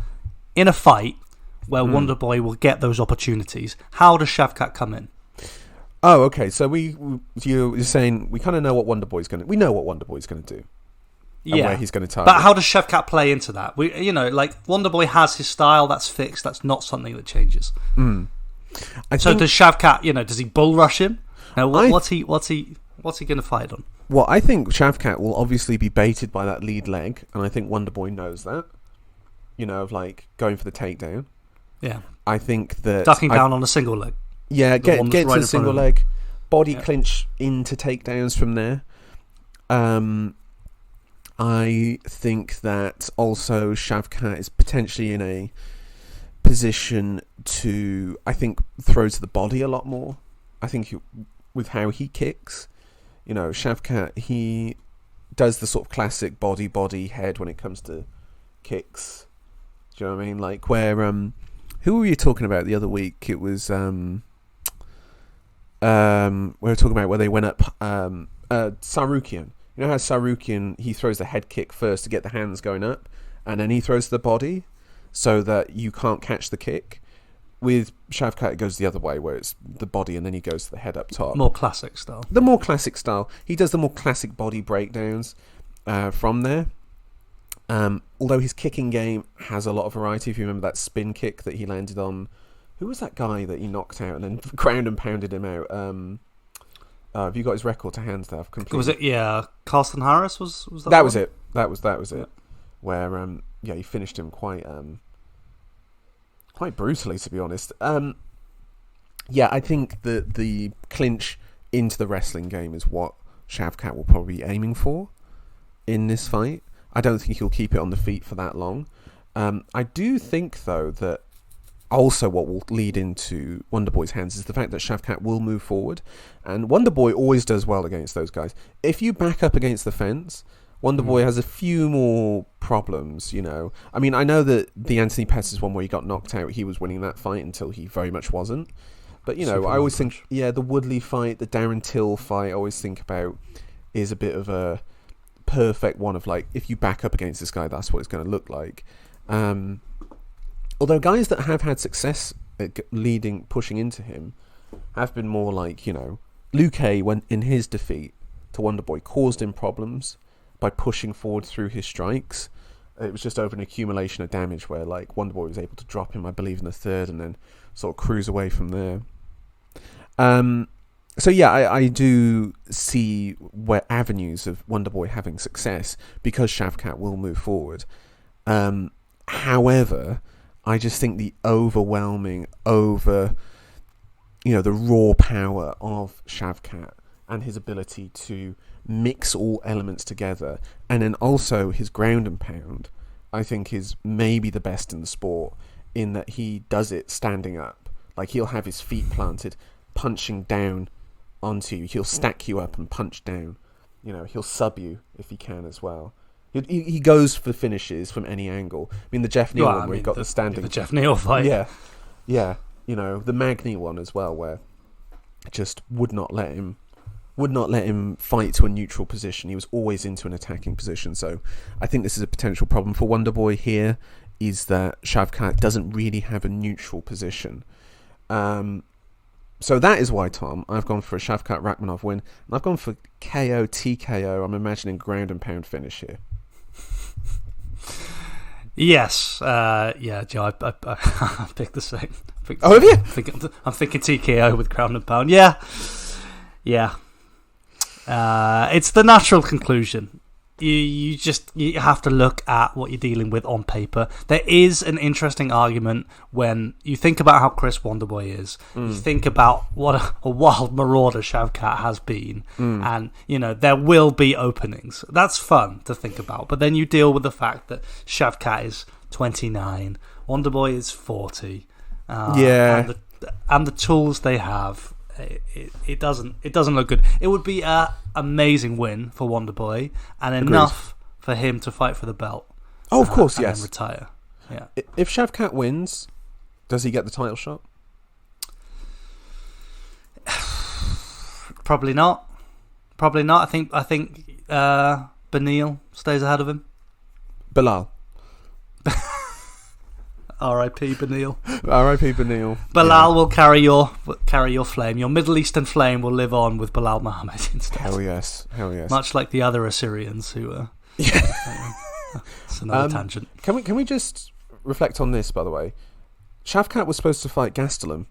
fight where Wonderboy will get those opportunities, how does Shavkat come in? Oh, okay. So you're saying we kind of know what Wonderboy's going to... We know what Wonderboy's going to do. And where he's going to target. But how does Shavkat play into that? Wonderboy has his style, that's fixed, that's not something that changes. Does Shavkat, does he bull rush him? Now, what's he going to fight on? Well, I think Shavkat will obviously be baited by that lead leg, and I think Wonderboy knows that. Of like going for the takedown. Yeah. I think that ducking down on a single leg. Yeah, get to the single leg, body clinch into takedowns from there. I think that also Shavkat is potentially in a position to, throw to the body a lot more. I think with how he kicks, Shavkat, he does the sort of classic body head when it comes to kicks. Do you know what I mean? Like where who were you talking about the other week? It was we were talking about where they went up Sarukian. You know how Sarukian, he throws the head kick first to get the hands going up, and then he throws the body so that you can't catch the kick. With Shavkat, it goes the other way, where it's the body and then he goes to the head up top. More classic style. The more classic style. He does the more classic body breakdowns from there. Although his kicking game has a lot of variety. If you remember that spin kick that he landed on... Who was that guy that he knocked out and then ground and pounded him out? Have you got his record to hand there? Was it, Carlston Harris? Was that That one? was it. That was it. Yeah. Where, he finished him quite brutally, to be honest. I think that the clinch into the wrestling game is what Shavkat will probably be aiming for in this fight. I don't think he'll keep it on the feet for that long. I do think, though, that also what will lead into Wonderboy's hands is the fact that Shavkat will move forward, and Wonderboy always does well against those guys. If you back up against the fence, Wonderboy has a few more problems, I mean, I know that the Anthony Pettis one where he got knocked out, he was winning that fight until he very much wasn't. But, I always think, the Woodley fight, the Darren Till fight, I always think about is a bit of a perfect one of, like, if you back up against this guy, that's what it's going to look like. Although guys that have had success at pushing into him have been more like, Luke A, when in his defeat to Wonderboy, caused him problems by pushing forward through his strikes. It was just over an accumulation of damage where, like, Wonderboy was able to drop him, I believe, in the third and then sort of cruise away from there. I do see where avenues of Wonderboy having success because Shavkat will move forward. However, I just think the overwhelming the raw power of Shavkat and his ability to mix all elements together, and then also his ground and pound, I think is maybe the best in the sport, in that he does it standing up. Like, he'll have his feet planted, punching down onto you. He'll stack you up and punch down. He'll sub you if he can as well. He goes for finishes from any angle. I mean, the Jeff Neal one where he got the standing... The Jeff Neal fight. Yeah. The Magny one as well, where just would not let him fight to a neutral position. He was always into an attacking position. So I think this is a potential problem for Wonderboy here, is that Shavkat doesn't really have a neutral position. So that is why, Tom, I've gone for a Shavkat Rakhmonov win, and I've gone for KO, TKO. I'm imagining ground and pound finish here. Yes, Joe, I picked the same. Have you? I'm thinking TKO with ground and pound. Yeah. It's the natural conclusion. you have to look at what you're dealing with on paper. There is an interesting argument when you think about how Chris Wonderboy is. You think about what a wild marauder Shavkat has been, and there will be openings. That's fun to think about. But then you deal with the fact that Shavkat is 29, Wonderboy is 40. And the tools they have. It doesn't look good. It would be an amazing win for Wonderboy and enough for him to fight for the belt. Oh, of course, and yes. Then retire. Yeah. If Shavkat wins, does he get the title shot? Probably not. I think Beneil stays ahead of him. Bilal. R.I.P. Beneil. R.I.P. Beneil. Bilal will carry your flame. Your Middle Eastern flame will live on with Bilal Muhammad instead. Hell yes. Much like the other Assyrians who. It's another tangent. Can we just reflect on this? By the way, Shavkat was supposed to fight Gastelum.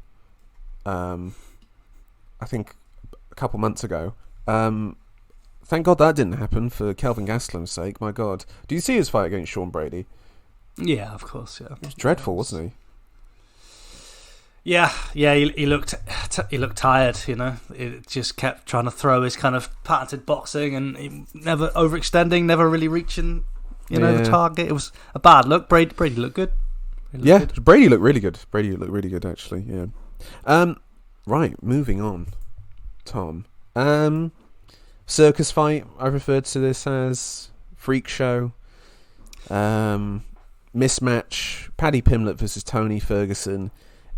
I think a couple months ago. Thank God that didn't happen for Kelvin Gastelum's sake. My God, do you see his fight against Sean Brady? Yeah, of course. Yeah, it was dreadful, wasn't he? Yeah. He looked tired. It just kept trying to throw his kind of patented boxing, and he never overextending, never really reaching, the target. It was a bad look. Brady looked good. Brady looked really good. Brady looked really good, actually. Yeah. Right, moving on. Tom. Circus fight. I referred to this as freak show. Mismatch. Paddy Pimblett versus Tony Ferguson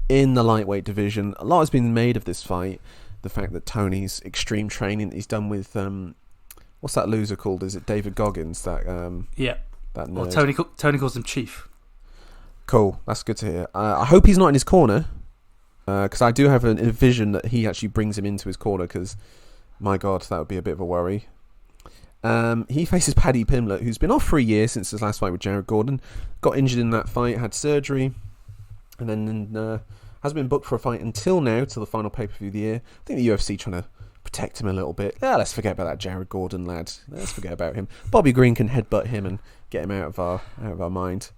in the lightweight division. A lot has been made of this fight. The fact that Tony's extreme training that he's done with what's that loser called? Is it David Goggins? That yeah. That nerd. Well, Tony calls him Chief. Cool. That's good to hear. I hope he's not in his corner, because I do have a vision that he actually brings him into his corner. Because my God, that would be a bit of a worry. He faces Paddy Pimblett, who's been off for a year since his last fight with Jared Gordon. Got injured in that fight, had surgery, and then hasn't been booked for a fight until now, till the final pay-per-view of the year. I think the UFC trying to protect him a little bit. Let's forget about that Jared Gordon lad. Let's forget about him. Bobby Green can headbutt him and get him out of our mind.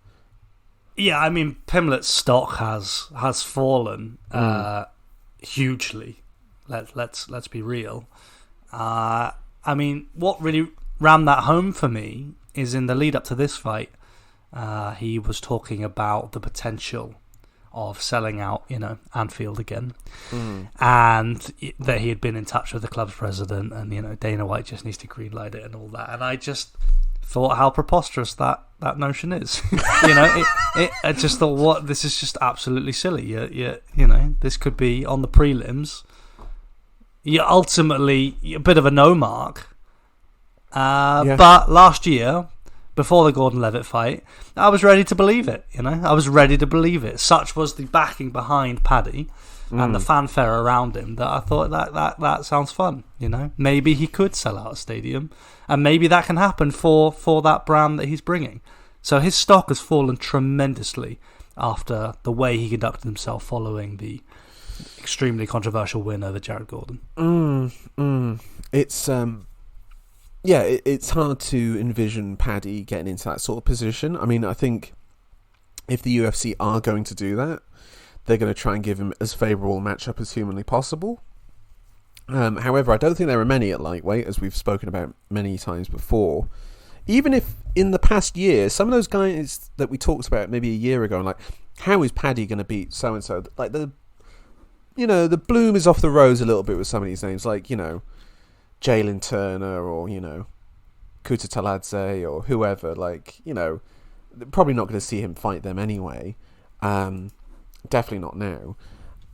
Yeah, I mean, Pimblett's stock has fallen hugely. Let's be real. I mean, what really rammed that home for me is in the lead up to this fight, he was talking about the potential of selling out, Anfield again, and that he had been in touch with the club's president, and Dana White just needs to greenlight it and all that. And I just thought how preposterous that notion is. I just thought, what, this is just absolutely silly. This could be on the prelims. You're ultimately a bit of a no mark. But last year, before the Gordon Levitt fight, I was ready to believe it. I was ready to believe it. Such was the backing behind Paddy and the fanfare around him that I thought that sounds fun. Maybe he could sell out a stadium, and maybe that can happen for that brand that he's bringing. So his stock has fallen tremendously after the way he conducted himself following the extremely controversial win over Jared Gordon. It's it's hard to envision Paddy getting into that sort of position. I mean, I think if the UFC are going to do that, they're going to try and give him as favourable a matchup as humanly possible. However, I don't think there are many at lightweight, as we've spoken about many times before. Even if in the past year, some of those guys that we talked about maybe a year ago, like, how is Paddy going to beat so-and-so? Like, the bloom is off the rose a little bit with some of these names, like, Jalen Turner or, Kuta Taladze or whoever. Like, they're probably not going to see him fight them anyway. Definitely not now.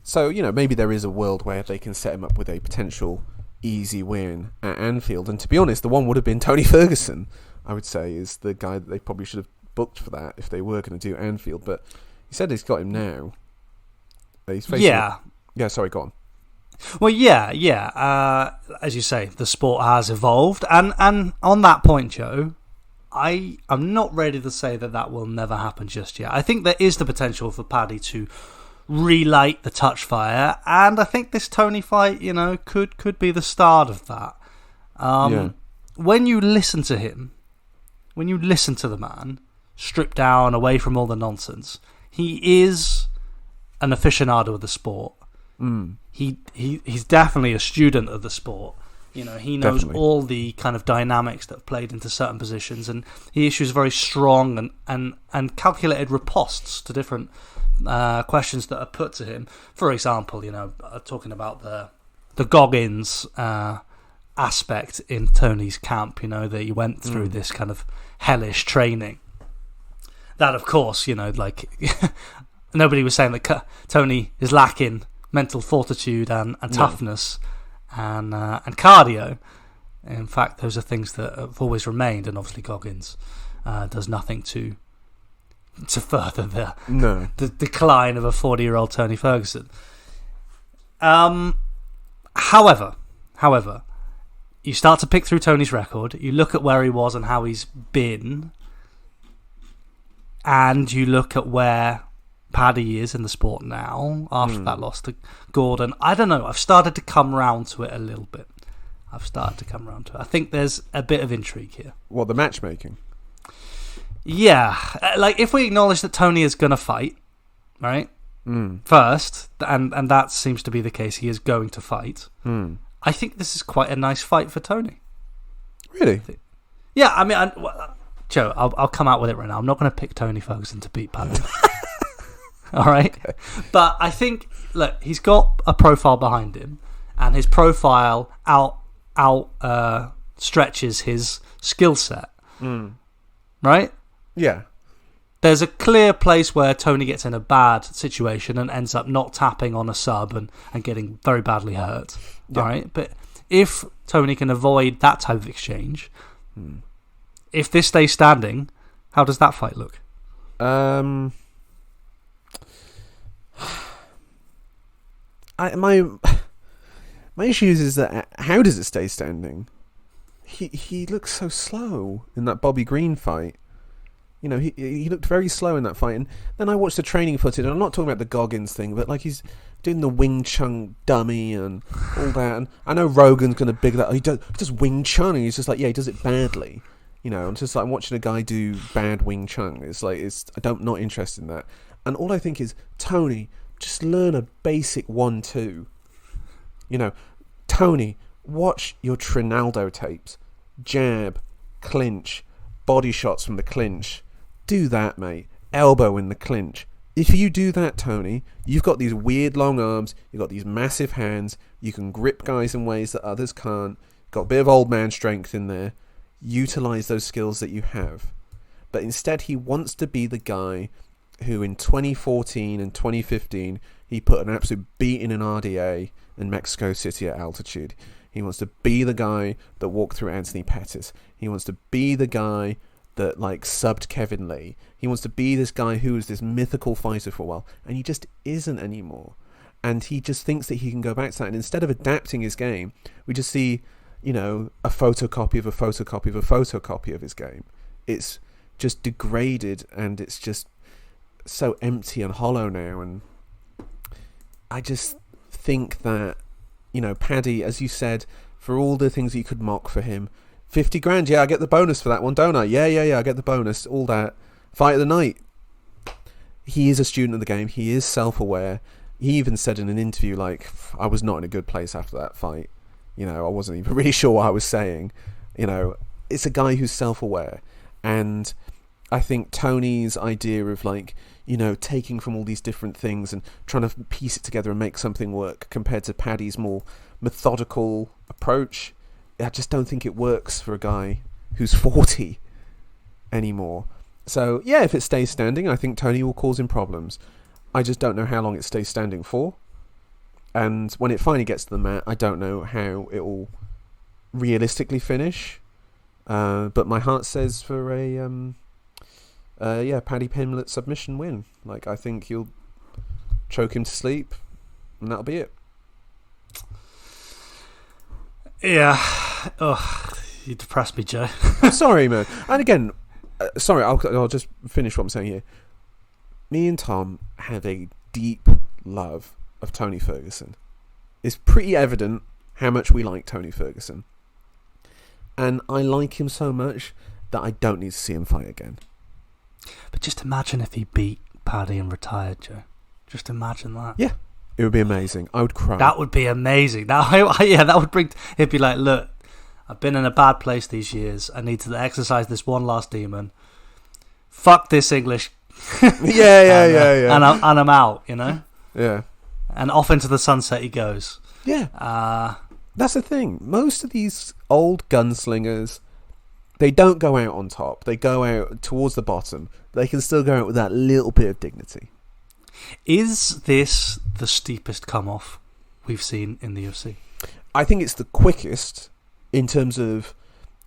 So, maybe there is a world where they can set him up with a potential easy win at Anfield. And to be honest, the one would have been Tony Ferguson, I would say, is the guy that they probably should have booked for that if they were going to do Anfield. But he said he's got him now. He's facing Yeah, sorry, go on. Well, yeah. As you say, the sport has evolved. And on that point, Joe, I am not ready to say that will never happen just yet. I think there is the potential for Paddy to relight the touch fire, and I think this Tony fight, could be the start of that. When you listen to him, when you listen to the man, stripped down, away from all the nonsense, he is an aficionado of the sport. He's definitely a student of the sport. You know, he knows all the kind of dynamics that have played into certain positions, and he issues very strong and calculated ripostes to different questions that are put to him. For example, you know, talking about the Goggins aspect in Tony's camp, you know, that he went through this kind of hellish training. That, of course, you know, like nobody was saying that Tony is lacking mental fortitude and toughness and cardio. In fact, those are things that have always remained, and obviously Goggins does nothing to further the decline of a 40-year-old Tony Ferguson. However, you start to pick through Tony's record, you look at where he was and how he's been, and you look at where Paddy is in the sport now after that loss to Gordon. I don't know, I've started to come round to it a little bit. I think there's a bit of intrigue here. What, the matchmaking? Yeah. Like, if we acknowledge that Tony is going to fight, right, first, and that seems to be the case, he is going to fight, I think this is quite a nice fight for Tony. Really? Yeah, I mean, Joe, I'll come out with it right now. I'm not going to pick Tony Ferguson to beat Paddy. All right? Okay. But I think, look, he's got a profile behind him, and his profile stretches his skill set. Right? Yeah. There's a clear place where Tony gets in a bad situation and ends up not tapping on a sub and getting very badly hurt. Yeah. All right? But if Tony can avoid that type of exchange, if this stays standing, how does that fight look? My issue is that how does it stay standing? He looks so slow in that Bobby Green fight. You know, he looked very slow in that fight. And then I watched the training footage, and I'm not talking about the Goggins thing, but like he's doing the Wing Chun dummy and all that. And I know Rogan's going to big that. He does Wing Chun, and he's just like, yeah, he does it badly. You know, I'm just like, I'm watching a guy do bad Wing Chun. It's like, I'm not interested in that. And all I think is, Tony, just learn a basic 1-2. You know, Tony, watch your Trinaldo tapes. Jab, clinch, body shots from the clinch. Do that, mate. Elbow in the clinch. If you do that, Tony, you've got these weird long arms, you've got these massive hands, you can grip guys in ways that others can't, got a bit of old man strength in there. Utilise those skills that you have. But instead, he wants to be the guy who in 2014 and 2015, he put an absolute beating in RDA in Mexico City at altitude. He wants to be the guy that walked through Anthony Pettis. He wants to be the guy that like subbed Kevin Lee. He wants to be this guy who was this mythical fighter for a while, and he just isn't anymore. And he just thinks that he can go back to that. And instead of adapting his game, we just see, you know, a photocopy of a photocopy of a photocopy of his game. It's just degraded, and it's just so empty and hollow now. And I just think that, you know, Paddy, as you said, for all the things that you could mock for him, 50 grand, yeah, I get the bonus for that one, don't I? Yeah, I get the bonus, all that. Fight of the night. He is a student of the game. He is self-aware. He even said in an interview, like, I was not in a good place after that fight. You know, I wasn't even really sure what I was saying. You know, it's a guy who's self-aware. And I think Tony's idea of, like, you know, taking from all these different things and trying to piece it together and make something work compared to Paddy's more methodical approach, I just don't think it works for a guy who's 40 anymore. So, yeah, if it stays standing, I think Tony will cause him problems. I just don't know how long it stays standing for. And when it finally gets to the mat, I don't know how it will realistically finish. But my heart says for a Paddy Pimblett submission win. Like, I think he'll choke him to sleep, and that'll be it. Yeah. Oh, you depressed me, Joe. Sorry, man. And again, I'll just finish what I'm saying here. Me and Tom have a deep love of Tony Ferguson. It's pretty evident how much we like Tony Ferguson. And I like him so much, that I don't need to see him fight again. But just imagine if he beat Paddy and retired, Joe. Just imagine that. Yeah, it would be amazing. I would cry. That would be amazing. That would bring... It'd be like, look, I've been in a bad place these years. I need to exercise this one last demon. Fuck this English. Yeah. And I'm out, you know? Yeah. And off into the sunset he goes. Yeah. That's the thing. Most of these old gunslingers, they don't go out on top. They go out towards the bottom. They can still go out with that little bit of dignity. Is this the steepest come-off we've seen in the UFC? I think it's the quickest in terms of,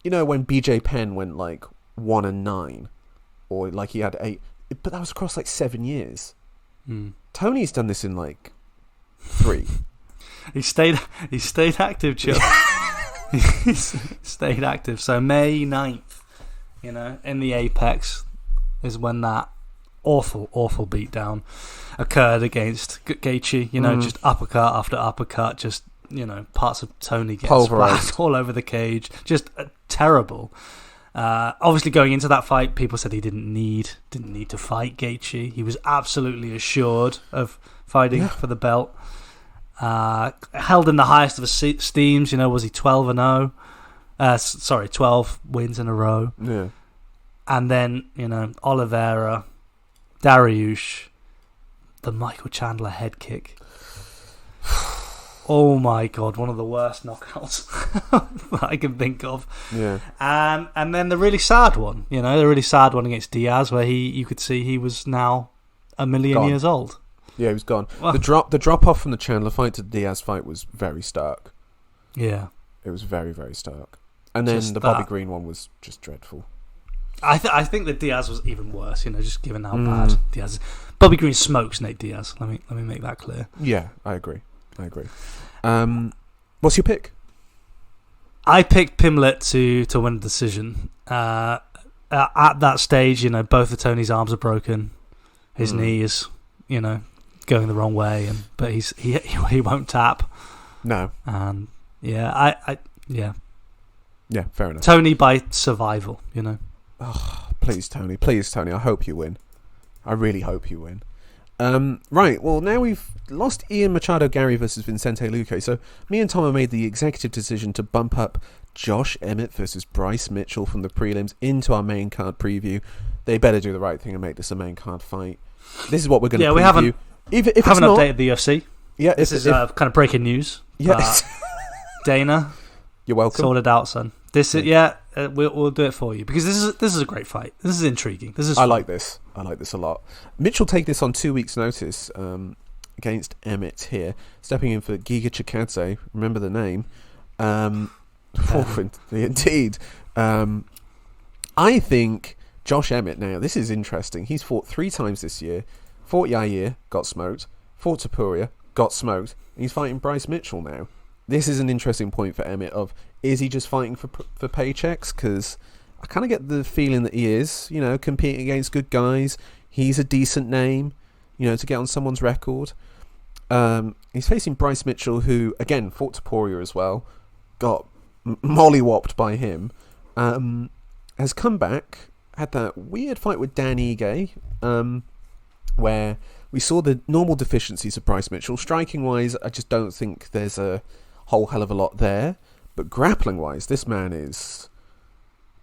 you know, when BJ Penn went like 1-9, or like he had 8, but that was across like 7 years. Tony's done this in like 3. He stayed active, Joe. He stayed active. So May 9th, you know, in the Apex is when that awful beatdown occurred against Gaethje. You know, just uppercut after uppercut, just, you know, parts of Tony get splashed all over the cage. Just terrible. Obviously, going into that fight, people said he didn't need to fight Gaethje. He was absolutely assured of fighting for the belt. Held in the highest of esteems. You know, was he 12-0? 12 wins in a row. Yeah. And then, you know, Oliveira, Dariush, the Michael Chandler head kick. Oh my God, one of the worst knockouts that I can think of. Yeah. And then the really sad one, you know, the really sad one against Diaz, where you could see he was now a million years old. Yeah, he was gone. Well, the drop off from the Chandler fight to the Diaz fight was very stark. Yeah. It was very, very stark. And then just the Bobby Green one was just dreadful. I think the Diaz was even worse, you know, just given how bad Diaz is. Bobby Green smokes Nate Diaz. Let me make that clear. Yeah, I agree. What's your pick? I picked Pimlet to win a decision. At that stage, you know, both of Tony's arms are broken. His knee is, you know, going the wrong way, but he won't tap. No. And yeah, yeah, fair enough. Tony by survival, you know. Oh, please, Tony. I hope you win. I really hope you win. Right, well, now we've lost Ian Machado Gary versus Vicente Luque, so me and Tom have made the executive decision to bump up Josh Emmett versus Bryce Mitchell from the prelims into our main card preview. They better do the right thing and make this a main card fight. This is what we're going to preview. We haven't updated the UFC. Yeah, this is kind of breaking news. Yeah. Dana, you're welcome. Sort it out, son. This is we'll do it for you, because this is a great fight. This is intriguing. This is fun. I like this a lot. Mitchell take this on 2 weeks' notice against Emmett here, stepping in for Giga Chikadze. Remember the name. Indeed. I think Josh Emmett now. This is interesting. He's fought 3 times this year. Fought Yair, got smoked. Fought Topuria, got smoked. And he's fighting Bryce Mitchell now. This is an interesting point for Emmett of, is he just fighting for paychecks? Because I kind of get the feeling that he is, you know, competing against good guys. He's a decent name, you know, to get on someone's record. He's facing Bryce Mitchell, who, again, fought Topuria as well, got mollywopped by him, has come back, had that weird fight with Dan Ige, where we saw the normal deficiencies of Bryce Mitchell. Striking-wise, I just don't think there's a whole hell of a lot there. But grappling-wise, this man is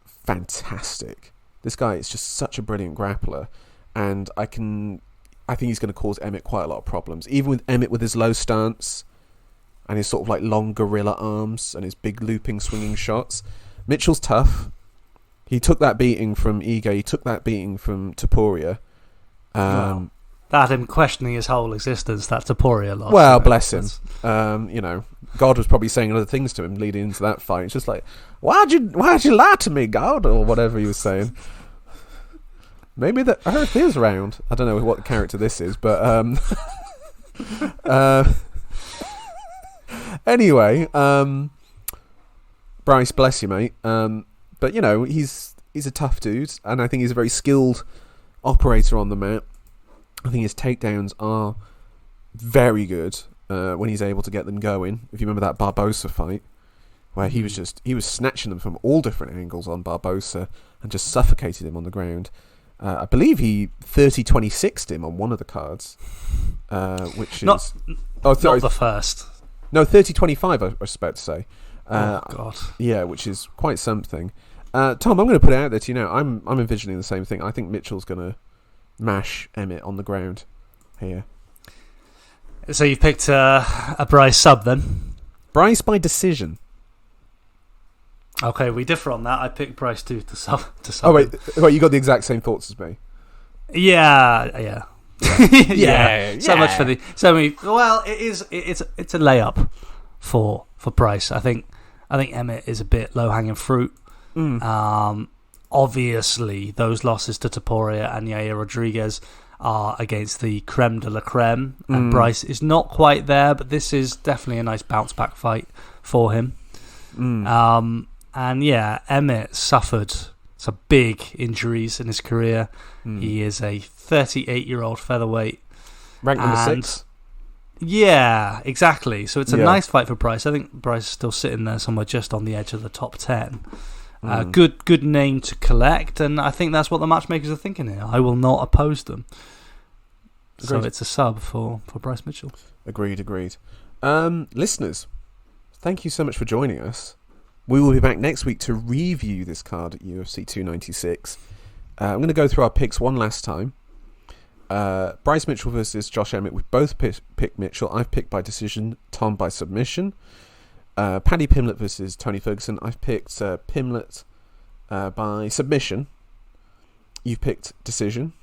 fantastic. This guy is just such a brilliant grappler. And I think he's going to cause Emmett quite a lot of problems. Even with Emmett with his low stance and his sort of like long gorilla arms and his big looping swinging shots. Mitchell's tough. He took that beating from Ige. He took that beating from Topuria. Wow. That him questioning his whole existence, that Topuria loss. Well, bless him. You know, God was probably saying other things to him leading into that fight. It's just like, why'd you lie to me, God? Or whatever he was saying. Maybe the Earth is round. I don't know what character this is, but anyway, Bryce, bless you, mate. But you know, he's a tough dude, and I think he's a very skilled operator on the mat. I think his takedowns are very good when he's able to get them going. If you remember that Barbosa fight, where he was snatching them from all different angles on Barbosa and just suffocated him on the ground. I believe he 30-26'd him on one of the cards, which is... Not the first. No, 30-25, I was about to say. Oh, God. Yeah, which is quite something. Tom, I'm going to put it out there to you now. I'm envisioning the same thing. I think Mitchell's going to mash Emmett on the ground here. So you've picked a Bryce sub then? Bryce by decision. Okay, we differ on that. I picked Bryce to sub. Oh, wait, you got the exact same thoughts as me? Yeah. Yeah. So much for the... Well, it's a layup for Bryce. I think Emmett is a bit low-hanging fruit. Obviously, those losses to Topuria and Yair Rodriguez are against the creme de la creme, and Bryce is not quite there, but this is definitely a nice bounce-back fight for him. And yeah, Emmett suffered some big injuries in his career. He is a 38-year-old featherweight. Ranked number 6. Yeah, exactly. So it's a nice fight for Bryce. I think Bryce is still sitting there somewhere just on the edge of the top 10. Good name to collect, and I think that's what the matchmakers are thinking here. I will not oppose them. Agreed. So it's a sub for Bryce Mitchell. Agreed. Listeners, thank you so much for joining us. We will be back next week to review this card at UFC 296. I'm going to go through our picks one last time. Bryce Mitchell versus Josh Emmett. We've both picked Mitchell. I've picked by decision, Tom by submission. Paddy Pimblett versus Tony Ferguson. I've picked Pimblett by submission. You've picked decision.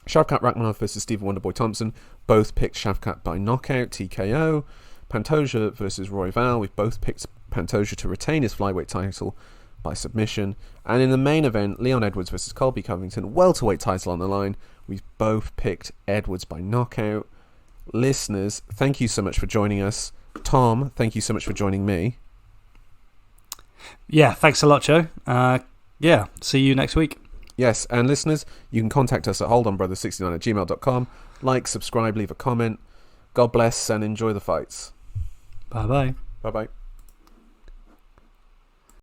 Shavkat Rakhmonov versus Stephen Wonderboy Thompson. Both picked Shavkat by knockout, TKO. Pantoja versus Royval. We've both picked Pantoja to retain his flyweight title by submission. And in the main event, Leon Edwards versus Colby Covington, welterweight title on the line. We've both picked Edwards by knockout. Listeners, thank you so much for joining us. Tom, thank you so much for joining me. Yeah, thanks a lot, Joe. See you next week. Yes, and listeners, you can contact us at holdonbrother69@gmail.com. Like, subscribe, leave a comment. God bless and enjoy the fights. Bye-bye. Bye-bye.